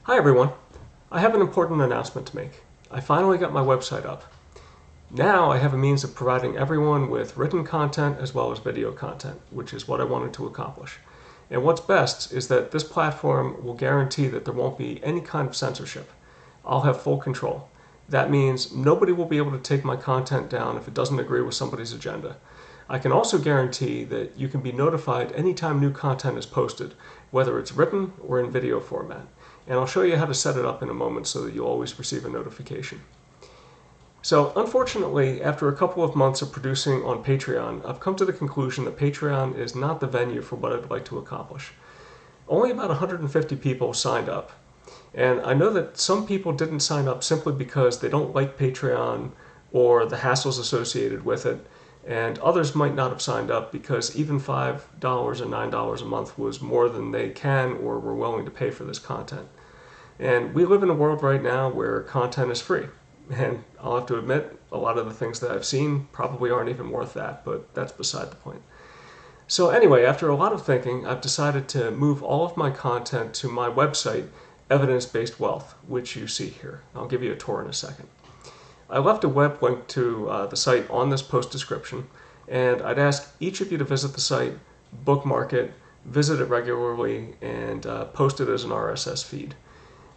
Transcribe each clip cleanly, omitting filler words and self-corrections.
Hi everyone. I have an important announcement to make. I finally got my website up. Now I have a means of providing everyone with written content as well as video content, which is what I wanted to accomplish. And what's best is that this platform will guarantee that there won't be any kind of censorship. I'll have full control. That means nobody will be able to take my content down if it doesn't agree with somebody's agenda. I can also guarantee that you can be notified anytime new content is posted, whether it's written or in video format. And I'll show you how to set it up in a moment so that you'll always receive a notification. So unfortunately, after a couple of months of producing on Patreon, I've come to the conclusion that Patreon is not the venue for what I'd like to accomplish. Only about 150 people signed up. And I know that some people didn't sign up simply because they don't like Patreon or the hassles associated with it. And others might not have signed up because even $5 or $9 a month was more than they can or were willing to pay for this content. And we live in a world right now where content is free. And I'll have to admit, a lot of the things that I've seen probably aren't even worth that, but that's beside the point. So anyway, after a lot of thinking, I've decided to move all of my content to my website, Evidence-Based Wealth, which you see here. I'll give you a tour in a second. I left a web link to the site on this post description, and I'd ask each of you to visit the site, bookmark it, visit it regularly, and post it as an RSS feed.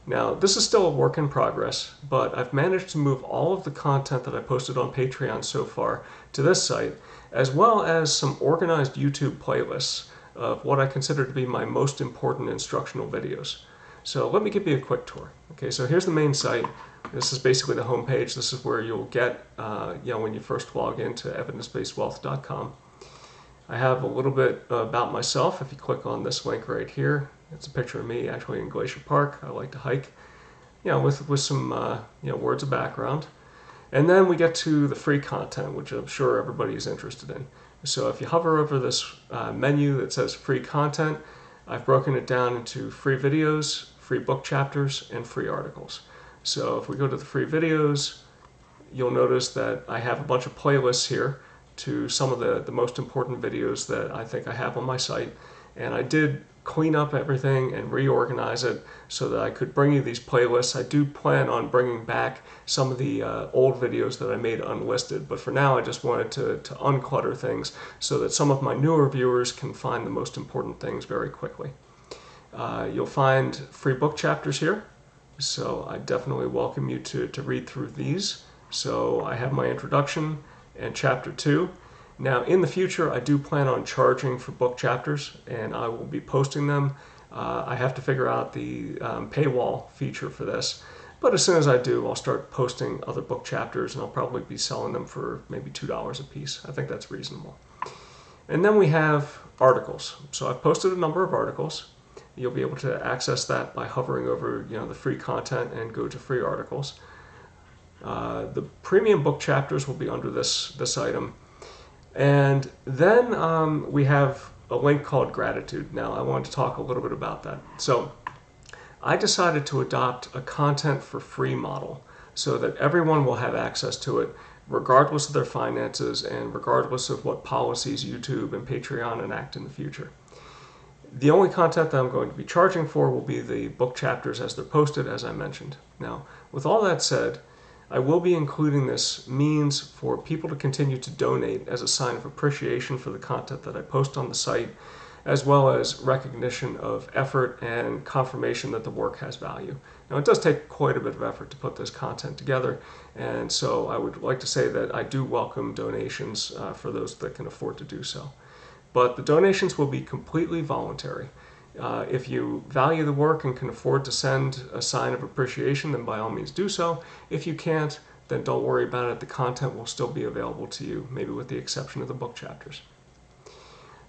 Now, this is still a work in progress, but I've managed to move all of the content that I posted on Patreon so far to this site, as well as some organized YouTube playlists of what I consider to be my most important instructional videos. So let me give you a quick tour. Okay, so here's the main site. This is basically the home page. This is where you'll get, when you first log into evidencebasedwealth.com. I have a little bit about myself. If you click on this link right here, it's a picture of me actually in Glacier Park. I like to hike, with some words of background. And then we get to the free content, which I'm sure everybody is interested in. So if you hover over this menu that says free content, I've broken it down into free videos, free book chapters, and free articles. So if we go to the free videos, you'll notice that I have a bunch of playlists here to some of the most important videos that I think I have on my site. And I did clean up everything and reorganize it so that I could bring you these playlists. I do plan on bringing back some of the old videos that I made unlisted, but for now I just wanted to unclutter things so that some of my newer viewers can find the most important things very quickly. You'll find free book chapters here. So I definitely welcome you to read through these. So I have my introduction and chapter 2. Now in the future I do plan on charging for book chapters and I will be posting them. I have to figure out the paywall feature for this. But as soon as I do, I'll start posting other book chapters and I'll probably be selling them for maybe $2 a piece. I think that's reasonable. And then we have articles. So I've posted a number of articles. You'll be able to access that by hovering over the free content and go to free articles. The premium book chapters will be under this item. And then we have a link called Gratitude. Now I wanted to talk a little bit about that. So I decided to adopt a content for free model so that everyone will have access to it regardless of their finances and regardless of what policies YouTube and Patreon enact in the future. The only content that I'm going to be charging for will be the book chapters as they're posted, as I mentioned. Now, with all that said, I will be including this means for people to continue to donate as a sign of appreciation for the content that I post on the site, as well as recognition of effort and confirmation that the work has value. Now, it does take quite a bit of effort to put this content together, and so I would like to say that I do welcome donations for those that can afford to do so. But the donations will be completely voluntary. If you value the work and can afford to send a sign of appreciation, then by all means do so. If you can't, then don't worry about it. The content will still be available to you, maybe with the exception of the book chapters.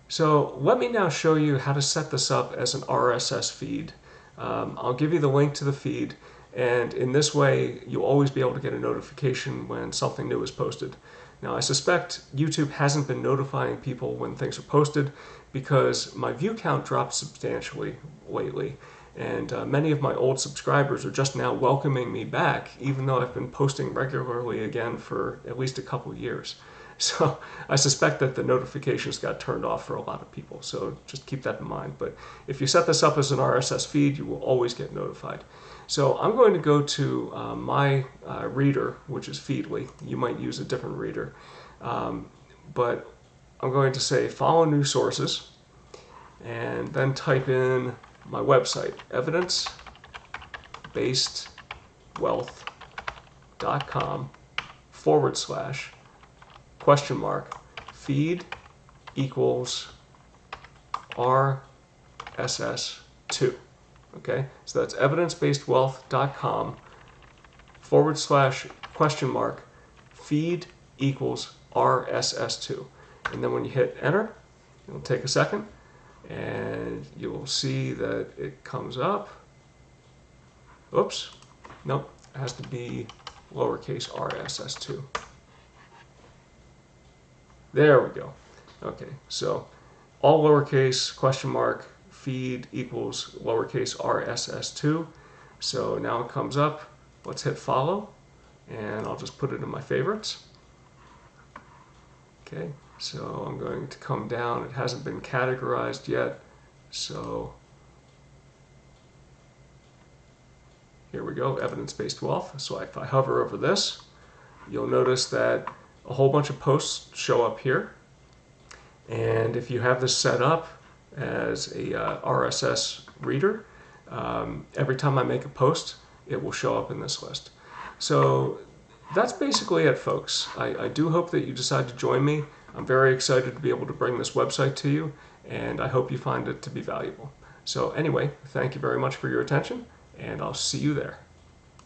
So let me now show you how to set this up as an RSS feed. I'll give you the link to the feed, and in this way you'll always be able to get a notification when something new is posted. Now I suspect YouTube hasn't been notifying people when things are posted because my view count dropped substantially lately, and many of my old subscribers are just now welcoming me back even though I've been posting regularly again for at least a couple years. So I suspect that the notifications got turned off for a lot of people. So just keep that in mind. But if you set this up as an RSS feed, you will always get notified. So I'm going to go to my reader, which is Feedly. You might use a different reader. But I'm going to say follow new sources and then type in my website, evidencebasedwealth.com/feed equals RSS2. Okay, so that's evidencebasedwealth.com /feed equals RSS2. And then when you hit enter, it'll take a second and you'll see that it comes up. Oops, nope, it has to be lowercase RSS2. There we go. Okay, so all lowercase feed equals lowercase RSS2. So now it comes up. Let's hit follow, and I'll just put it in my favorites. Okay, so I'm going to come down. It hasn't been categorized yet, so here we go, evidence-based wealth. So if I hover over this, you'll notice that a whole bunch of posts show up here. And if you have this set up as a RSS reader, every time I make a post, it will show up in this list. So that's basically it, folks. I do hope that you decide to join me. I'm very excited to be able to bring this website to you, and I hope you find it to be valuable. So anyway, thank you very much for your attention, and I'll see you there.